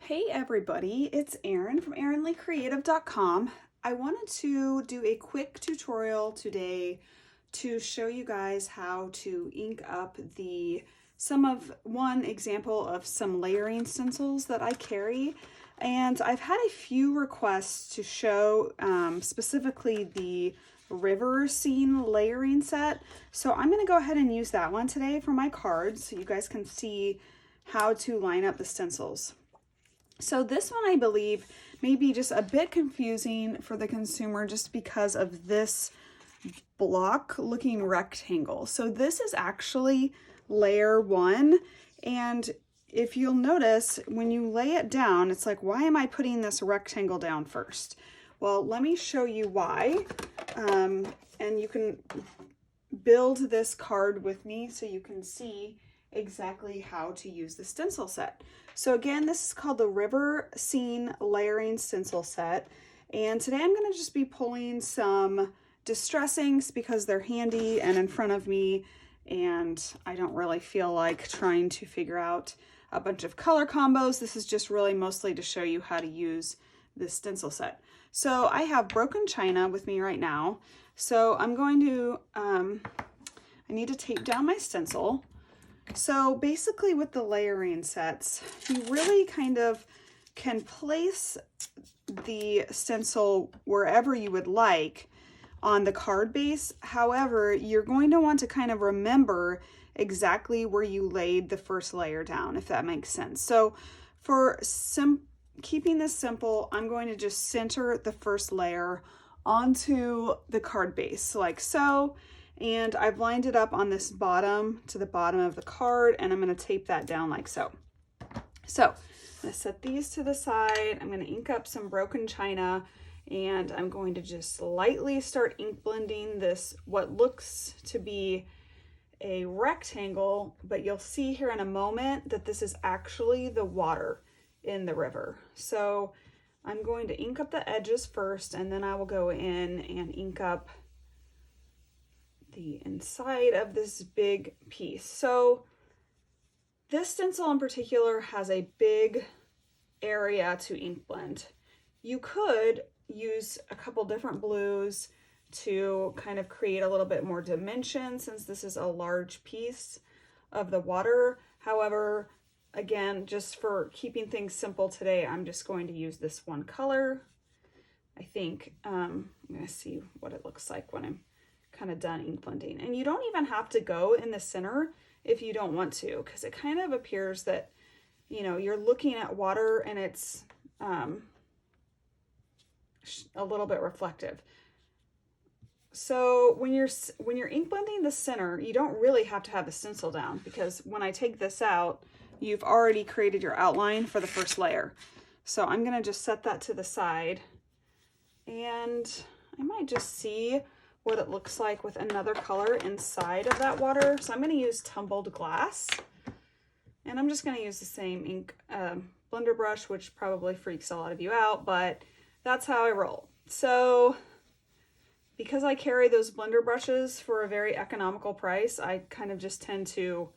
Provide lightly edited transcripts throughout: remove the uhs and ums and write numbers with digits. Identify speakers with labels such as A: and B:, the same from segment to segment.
A: Hey everybody, it's Erin from erinleecreative.com. I wanted to do a quick tutorial today to show you guys how to ink up one example of some layering stencils that I carry. And I've had a few requests to show specifically the river scene layering set. So I'm going to go ahead and use that one today for my cards so you guys can see how to line up the stencils. So this one, I believe, may be just a bit confusing for the consumer just because of this block looking rectangle. So this is actually layer one. And if you'll notice, when you lay it down, it's like, why am I putting this rectangle down first? Well, let me show you why. And you can build this card with me so you can see exactly how to use the stencil set. So again, this is called the River Scene Layering Stencil Set. And today I'm going to just be pulling some distress inks because they're handy and in front of me, and I don't really feel like trying to figure out a bunch of color combos. This is just really mostly to show you how to use this stencil set. So I have broken china with me right now. So I'm going to, I need to tape down my stencil. So basically with the layering sets, you really kind of can place the stencil wherever you would like on the card base. However, you're going to want to kind of remember exactly where you laid the first layer down, if that makes sense. So for keeping this simple, I'm going to just center the first layer onto the card base like so. And I've lined it up on this bottom to the bottom of the card, and I'm going to tape that down like so. So I'm going to set these to the side. I'm going to ink up some broken china, and I'm going to just lightly start ink blending this, what looks to be a rectangle, but you'll see here in a moment that this is actually the water in the river. So I'm going to ink up the edges first, and then I will go in and ink up the inside of this big piece. So this stencil in particular has a big area to ink blend. You could use a couple different blues to kind of create a little bit more dimension since this is a large piece of the water. However, again, just for keeping things simple today, I'm just going to use this one color. I think I'm going to see what it looks like when I'm kind of done ink blending. And you don't even have to go in the center if you don't want to, because it kind of appears that, you know, you're looking at water and it's a little bit reflective. So when you're ink blending the center, you don't really have to have the stencil down, because when I take this out, you've already created your outline for the first layer. So I'm going to just set that to the side, and I might just see what it looks like with another color inside of that water. So I'm going to use tumbled glass, and I'm just going to use the same ink blender brush, which probably freaks a lot of you out, but that's how I roll. So because I carry those blender brushes for a very economical price, I kind of just tend to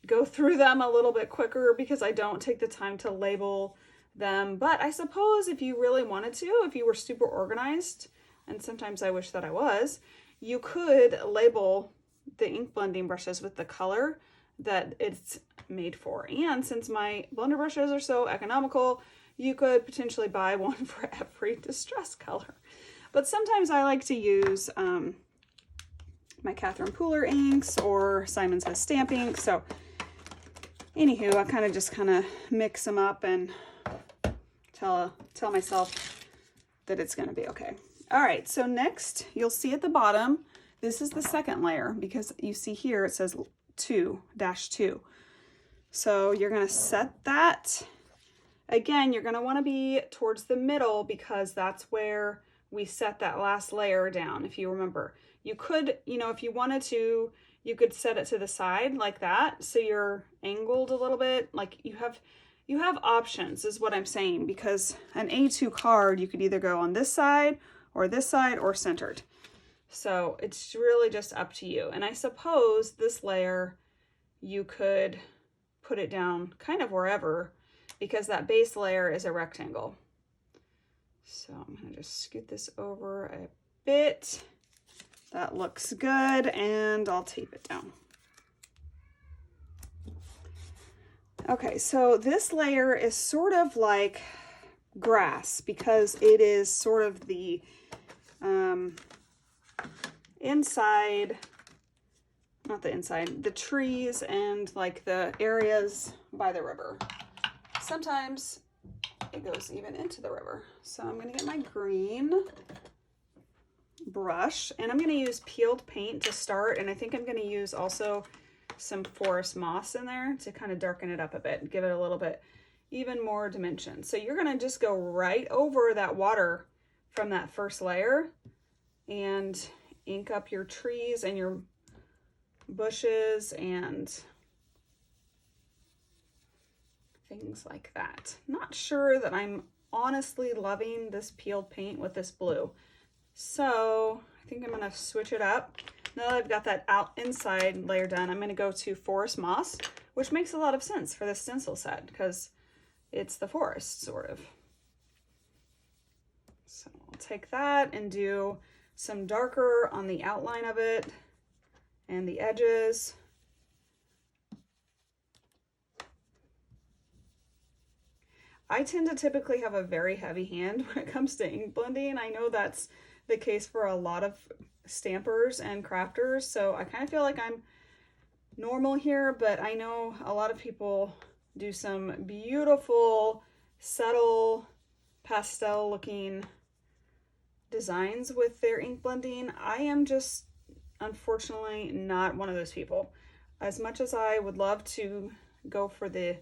A: go through them a little bit quicker because I don't take the time to label them. But I suppose if you really wanted to, if you were super organized, and sometimes I wish that I was, you could label the ink blending brushes with the color that it's made for. And since my blender brushes are so economical, you could potentially buy one for every distress color. But sometimes I like to use my Catherine Pooler inks or Simon Says stamp ink. So anywho, I kind of mix them up and tell myself that it's going to be okay. All right, so next you'll see at the bottom, this is the second layer, because you see here it says 2-2. So you're going to set that. Again, you're going to want to be towards the middle because that's where we set that last layer down. If you remember, you could, if you wanted to, you could set it to the side like that, so you're angled a little bit. Like you have options is what I'm saying, because an A2 card, you could either go on this side or centered. So it's really just up to you. And I suppose this layer, you could put it down kind of wherever because that base layer is a rectangle. So I'm gonna just scoot this over a bit. That looks good, and I'll tape it down. Okay, so this layer is sort of like grass because it is sort of the inside, not the inside, the trees and like the areas by the river. Sometimes it goes even into the river. So I'm gonna get my green brush and I'm gonna use peeled paint to start, and I think I'm gonna use also some forest moss in there to kind of darken it up a bit and give it a little bit even more dimension. So you're gonna just go right over that water from that first layer and ink up your trees and your bushes and things like that. Not sure that I'm honestly loving this peeled paint with this blue. So I think I'm gonna switch it up. Now that I've got that inside layer done, I'm gonna go to forest moss, which makes a lot of sense for this stencil set because it's the forest, sort of. So I'll take that and do some darker on the outline of it and the edges. I tend to typically have a very heavy hand when it comes to ink blending. I know that's the case for a lot of stampers and crafters, so I kind of feel like I'm normal here, but I know a lot of people do some beautiful, subtle, pastel looking designs with their ink blending. I am just unfortunately not one of those people. As much as I would love to go for the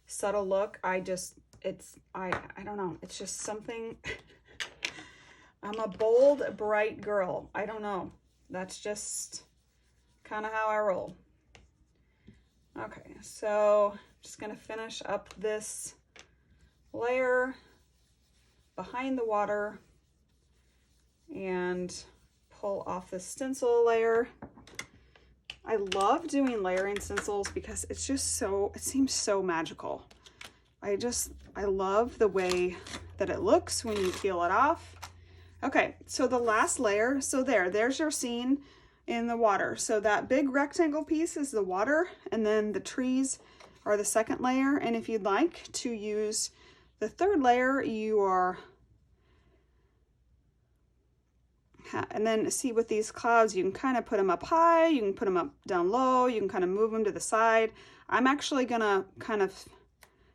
A: subtle look, I don't know, it's just something. I'm a bold, bright girl. I don't know. That's just kind of how I roll. Okay, so I'm just gonna finish up this layer behind the water and pull off the stencil layer. I love doing layering stencils because it's just so, it seems so magical. I love the way that it looks when you peel it off. Okay, so the last layer, so there's your scene in the water. So that big rectangle piece is the water, and then the trees are the second layer. And if you'd like to use the third layer, and then see with these clouds, you can kind of put them up high, you can put them up down low, you can kind of move them to the side. I'm actually gonna kind of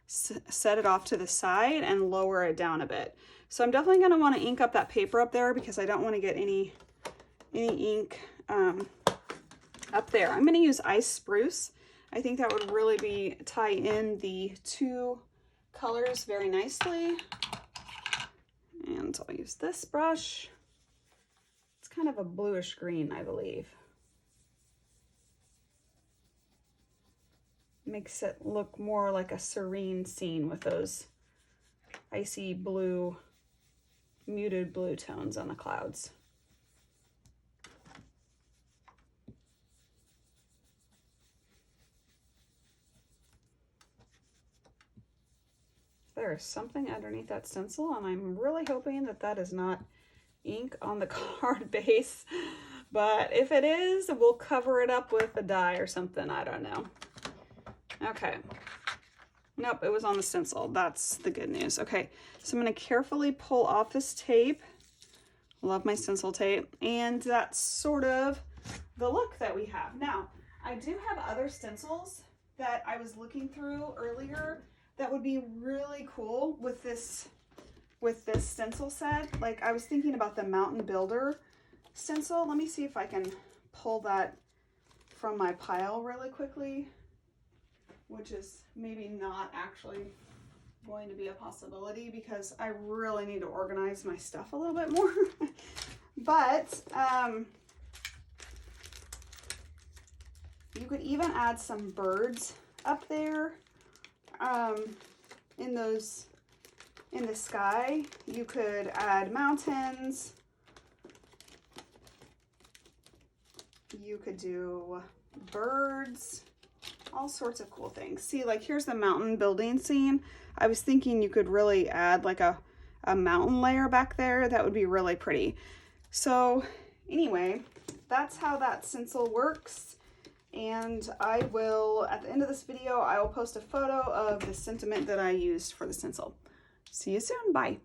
A: set it off to the side and lower it down a bit. So I'm definitely going to want to ink up that paper up there because I don't want to get any ink up there. I'm going to use ice spruce. I think that would really tie in the two colors very nicely. And I'll use this brush. It's kind of a bluish green, I believe. Makes it look more like a serene scene with those icy blue, muted blue tones on the clouds. There's something underneath that stencil, and I'm really hoping that that is not ink on the card base, but if it is, we'll cover it up with a dye or something. I don't know. Okay. Nope, it was on the stencil. That's the good news. Okay, so I'm going to carefully pull off this tape. Love my stencil tape. And that's sort of the look that we have. Now, I do have other stencils that I was looking through earlier that would be really cool with this stencil set. Like, I was thinking about the Mountain Builder stencil. Let me see if I can pull that from my pile really quickly, which is maybe not actually going to be a possibility because I really need to organize my stuff a little bit more. But you could even add some birds up there in the sky. You could add mountains. You could do birds all sorts of cool things. See, like here's the mountain building scene. I was thinking you could really add like a mountain layer back there. That would be really pretty. So anyway, that's how that stencil works. And I will, at the end of this video, I will post a photo of the sentiment that I used for the stencil. See you soon. Bye.